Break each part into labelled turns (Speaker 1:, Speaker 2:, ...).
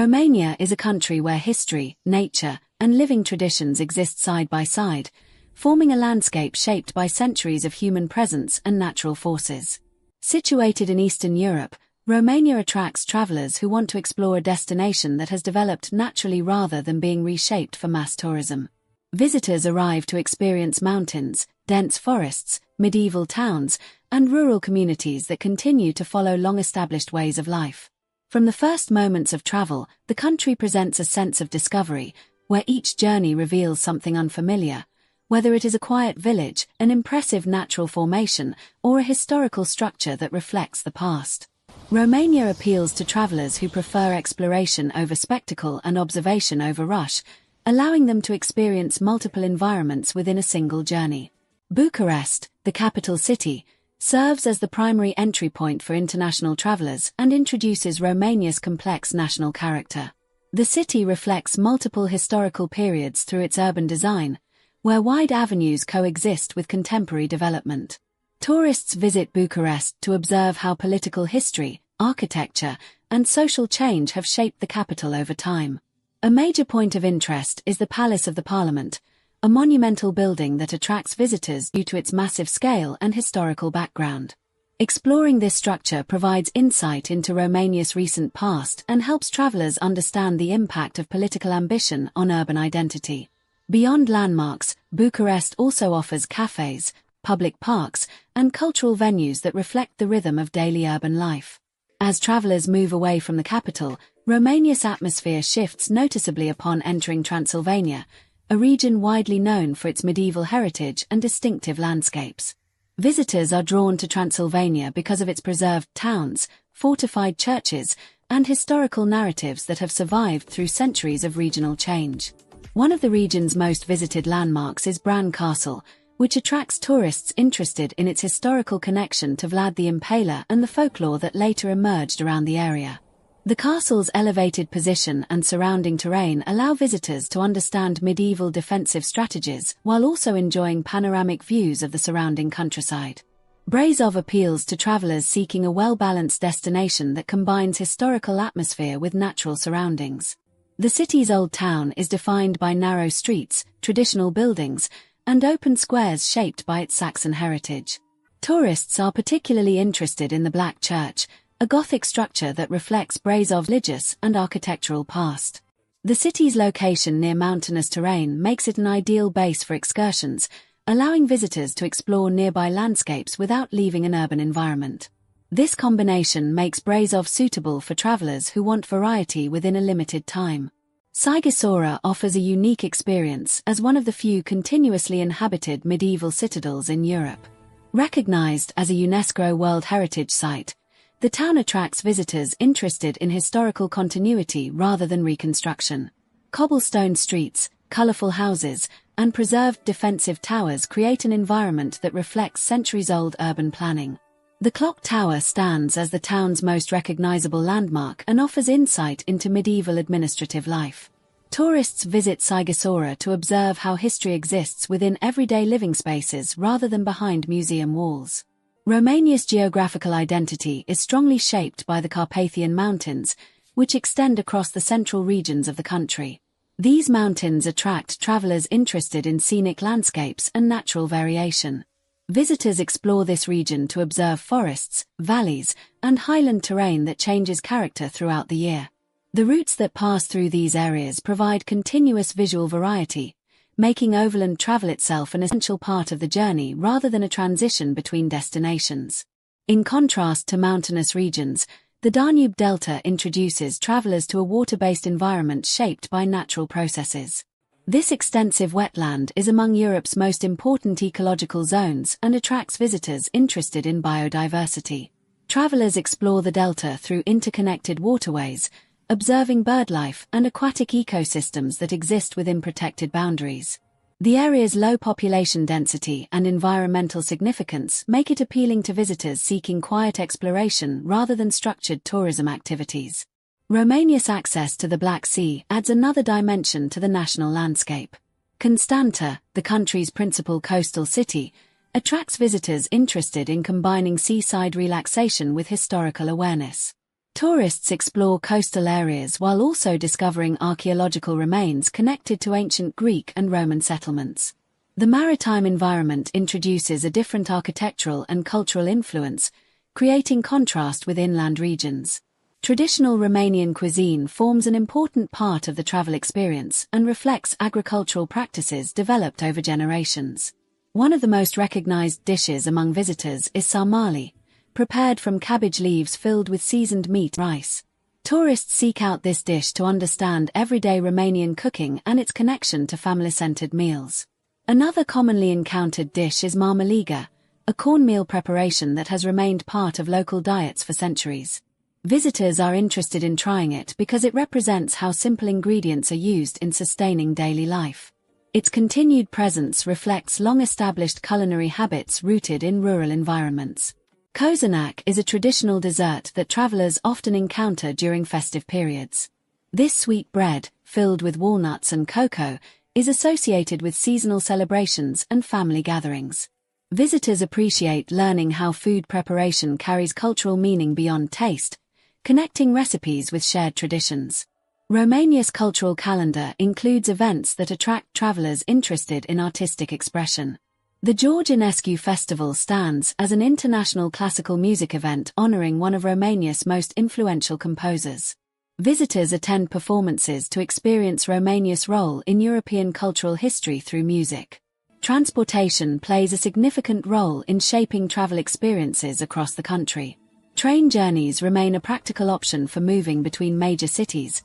Speaker 1: Romania is a country where history, nature, and living traditions exist side by side, forming a landscape shaped by centuries of human presence and natural forces. Situated in Eastern Europe, Romania attracts travelers who want to explore a destination that has developed naturally rather than being reshaped for mass tourism. Visitors arrive to experience mountains, dense forests, medieval towns, and rural communities that continue to follow long-established ways of life. From the first moments of travel, the country presents a sense of discovery, where each journey reveals something unfamiliar, whether it is a quiet village, an impressive natural formation, or a historical structure that reflects the past. Romania appeals to travelers who prefer exploration over spectacle and observation over rush, allowing them to experience multiple environments within a single journey. Bucharest, the capital city, serves as the primary entry point for international travelers and introduces Romania's complex national character. The city reflects multiple historical periods through its urban design, where wide avenues coexist with contemporary development. Tourists visit Bucharest to observe how political history, architecture, and social change have shaped the capital over time. A major point of interest is the Palace of the Parliament, a monumental building that attracts visitors due to its massive scale and historical background. Exploring this structure provides insight into Romania's recent past and helps travelers understand the impact of political ambition on urban identity. Beyond landmarks, Bucharest also offers cafes, public parks, and cultural venues that reflect the rhythm of daily urban life. As travelers move away from the capital, Romania's atmosphere shifts noticeably upon entering Transylvania, a region widely known for its medieval heritage and distinctive landscapes. Visitors are drawn to Transylvania because of its preserved towns, fortified churches, and historical narratives that have survived through centuries of regional change. One of the region's most visited landmarks is Bran Castle, which attracts tourists interested in its historical connection to Vlad the Impaler and the folklore that later emerged around the area. The castle's elevated position and surrounding terrain allow visitors to understand medieval defensive strategies while also enjoying panoramic views of the surrounding countryside. Brasov appeals to travelers seeking a well-balanced destination that combines historical atmosphere with natural surroundings. The city's old town is defined by narrow streets, traditional buildings, and open squares shaped by its Saxon heritage. Tourists are particularly interested in the Black Church, a Gothic structure that reflects Brasov's religious and architectural past. The city's location near mountainous terrain makes it an ideal base for excursions, allowing visitors to explore nearby landscapes without leaving an urban environment. This combination makes Brasov suitable for travelers who want variety within a limited time. Sighisoara offers a unique experience as one of the few continuously inhabited medieval citadels in Europe. Recognized as a UNESCO World Heritage Site, the town attracts visitors interested in historical continuity rather than reconstruction. Cobblestone streets, colorful houses, and preserved defensive towers create an environment that reflects centuries-old urban planning. The clock tower stands as the town's most recognizable landmark and offers insight into medieval administrative life. Tourists visit Sighisoara to observe how history exists within everyday living spaces rather than behind museum walls. Romania's geographical identity is strongly shaped by the Carpathian Mountains, which extend across the central regions of the country. These mountains attract travelers interested in scenic landscapes and natural variation. Visitors explore this region to observe forests, valleys, and highland terrain that changes character throughout the year. The routes that pass through these areas provide continuous visual variety, making overland travel itself an essential part of the journey rather than a transition between destinations. In contrast to mountainous regions, the Danube Delta introduces travelers to a water-based environment shaped by natural processes. This extensive wetland is among Europe's most important ecological zones and attracts visitors interested in biodiversity. Travelers explore the delta through interconnected waterways, observing birdlife and aquatic ecosystems that exist within protected boundaries. The area's low population density and environmental significance make it appealing to visitors seeking quiet exploration rather than structured tourism activities. Romania's access to the Black Sea adds another dimension to the national landscape. Constanta, the country's principal coastal city, attracts visitors interested in combining seaside relaxation with historical awareness. Tourists explore coastal areas while also discovering archaeological remains connected to ancient Greek and Roman settlements. The maritime environment introduces a different architectural and cultural influence, creating contrast with inland regions. Traditional Romanian cuisine forms an important part of the travel experience and reflects agricultural practices developed over generations. One of the most recognized dishes among visitors is sarmale, prepared from cabbage leaves filled with seasoned meat and rice. Tourists seek out this dish to understand everyday Romanian cooking and its connection to family-centered meals. Another commonly encountered dish is marmaliga, a cornmeal preparation that has remained part of local diets for centuries. Visitors are interested in trying it because it represents how simple ingredients are used in sustaining daily life. Its continued presence reflects long-established culinary habits rooted in rural environments. Kozinac is a traditional dessert that travelers often encounter during festive periods. This sweet bread, filled with walnuts and cocoa, is associated with seasonal celebrations and family gatherings. Visitors appreciate learning how food preparation carries cultural meaning beyond taste, connecting recipes with shared traditions. Romania's cultural calendar includes events that attract travelers interested in artistic expression. The George Enescu Festival stands as an international classical music event honoring one of Romania's most influential composers. Visitors attend performances to experience Romania's role in European cultural history through music. Transportation plays a significant role in shaping travel experiences across the country. Train journeys remain a practical option for moving between major cities,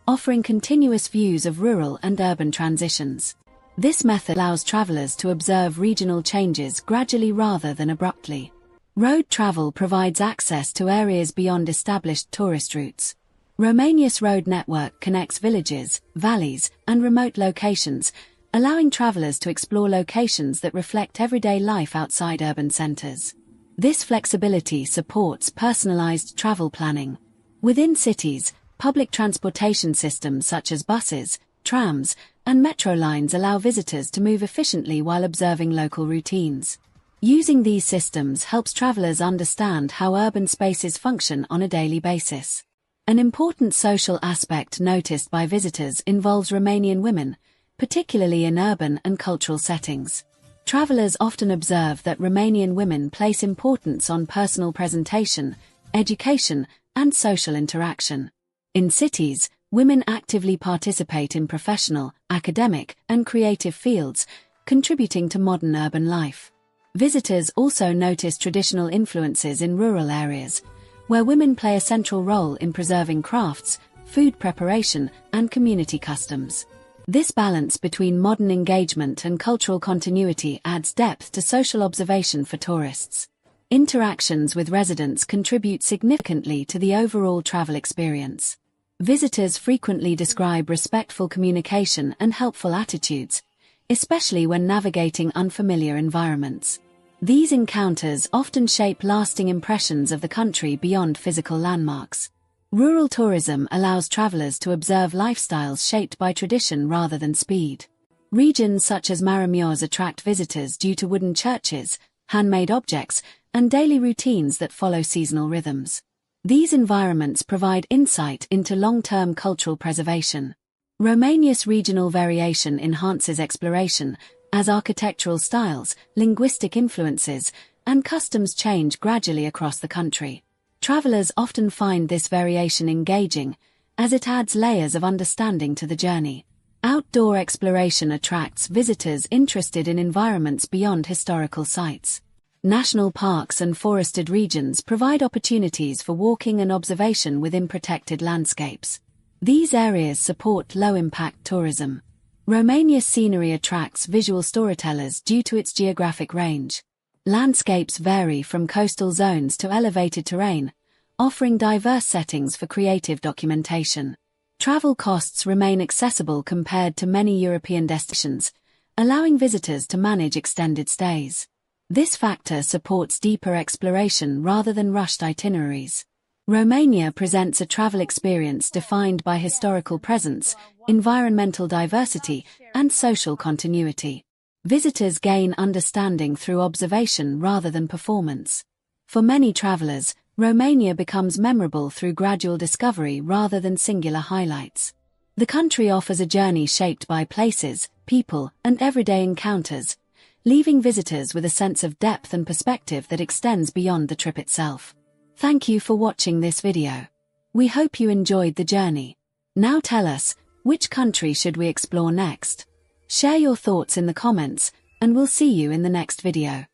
Speaker 1: offering continuous views of rural and urban transitions. This method allows travelers to observe regional changes gradually rather than abruptly. Road travel provides access to areas beyond established tourist routes. Romania's road network connects villages, valleys, and remote locations, allowing travelers to explore locations that reflect everyday life outside urban centers. This flexibility supports personalized travel planning. Within cities, public transportation systems such as buses, trams, and metro lines allow visitors to move efficiently while observing local routines. Using these systems helps travelers understand how urban spaces function on a daily basis. An important social aspect noticed by visitors involves Romanian women, particularly in urban and cultural settings. Travelers often observe that Romanian women place importance on personal presentation, education, and social interaction. In cities, women actively participate in professional, academic, and creative fields, contributing to modern urban life. Visitors also notice traditional influences in rural areas, where women play a central role in preserving crafts, food preparation, and community customs. This balance between modern engagement and cultural continuity adds depth to social observation for tourists. Interactions with residents contribute significantly to the overall travel experience. Visitors frequently describe respectful communication and helpful attitudes, especially when navigating unfamiliar environments. These encounters often shape lasting impressions of the country beyond physical landmarks. Rural tourism allows travelers to observe lifestyles shaped by tradition rather than speed. Regions such as Maramureș attract visitors due to wooden churches, handmade objects, and daily routines that follow seasonal rhythms. These environments provide insight into long-term cultural preservation. Romania's regional variation enhances exploration, as architectural styles, linguistic influences, and customs change gradually across the country. Travelers often find this variation engaging, as it adds layers of understanding to the journey. Outdoor exploration attracts visitors interested in environments beyond historical sites. National parks and forested regions provide opportunities for walking and observation within protected landscapes. These areas support low-impact tourism. Romania's scenery attracts visual storytellers due to its geographic range. Landscapes vary from coastal zones to elevated terrain, offering diverse settings for creative documentation. Travel costs remain accessible compared to many European destinations, allowing visitors to manage extended stays. This factor supports deeper exploration rather than rushed itineraries. Romania presents a travel experience defined by historical presence, environmental diversity, and social continuity. Visitors gain understanding through observation rather than performance. For many travelers, Romania becomes memorable through gradual discovery rather than singular highlights. The country offers a journey shaped by places, people, and everyday encounters, leaving visitors with a sense of depth and perspective that extends beyond the trip itself. Thank you for watching this video. We hope you enjoyed the journey. Now tell us, which country should we explore next? Share your thoughts in the comments, and we'll see you in the next video.